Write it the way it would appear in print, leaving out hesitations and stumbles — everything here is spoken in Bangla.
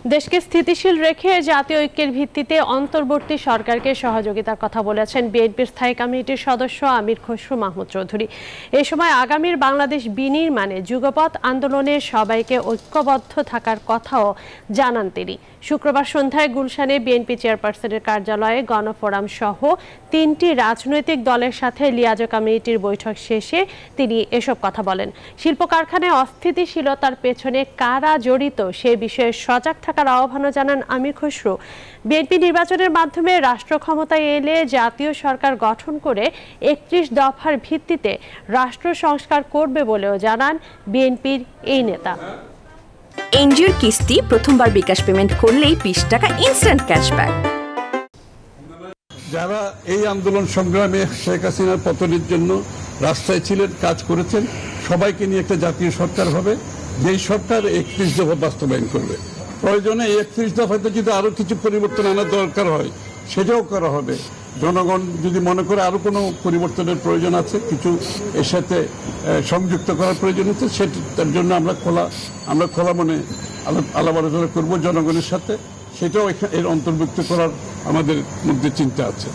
দেশকে স্থিতিশীল রেখে জাতীয় ঐক্যের ভিত্তিতে অন্তর্বর্তী সরকারকে সহযোগিতার কথা বলেছেন বিএনপির স্থায়ী কমিটির সদস্য আমির খসরু মাহমুদ চৌধুরী। এ সময় আগামীর বাংলাদেশ বিনির্মাণে যুগপৎ আন্দোলনে সবাইকে ঐক্যবদ্ধ থাকার কথাও জানান তিনি। শুক্রবার সন্ধ্যায় গুলশানে বিএনপি চেয়ারপারসনের কার্যালয়ে গণফোরাম সহ 3টি রাজনৈতিক দলের সাথে লিয়াজো কমিটির বৈঠক শেষে তিনি এসব কথা বলেন। শিল্প কারখানায় অস্থিতিশীলতার পেছনে কারা জড়িত সে বিষয়ে সজাগ থাকার আহ্বানও জানান আমির খসরু। বিএনপি নির্বাচনের মাধ্যমে রাষ্ট্র ক্ষমতায় এলে জাতীয় সরকার গঠন করে 31 দফার ভিত্তিতে রাষ্ট্র সংস্কার করবে বলেও জানান বিএনপির এই নেতা। এনজিওর কিস্তি প্রথমবার বিকাশ পেমেন্ট করলেই 20 টাকা ইনস্ট্যান্ট ক্যাশব্যাক। যারা এই আন্দোলন সংগ্রামে শেখ হাসিনার পতনের জন্য রাস্তায় ছিলেন, কাজ করেছেন, সবাইকে নিয়ে একটা জাতীয় সরকার হবে, যেই সরকার 31 দফা বাস্তবায়ন করবে। প্রয়োজনে 31 দফাতে যদি আরো কিছু পরিবর্তন আনার দরকার হয় সেটাও করা হবে। জনগণ যদি মনে করে আরো কোনো পরিবর্তনের প্রয়োজন আছে, কিছু এর সাথে সংযুক্ত করার প্রয়োজন আছে, সেটার জন্য আমরা খোলা মনে আলাপ আলোচনা করবো জনগণের সাথে। সেটাও এর অন্তর্ভুক্ত করার আমাদের মধ্যে চিন্তা আছে।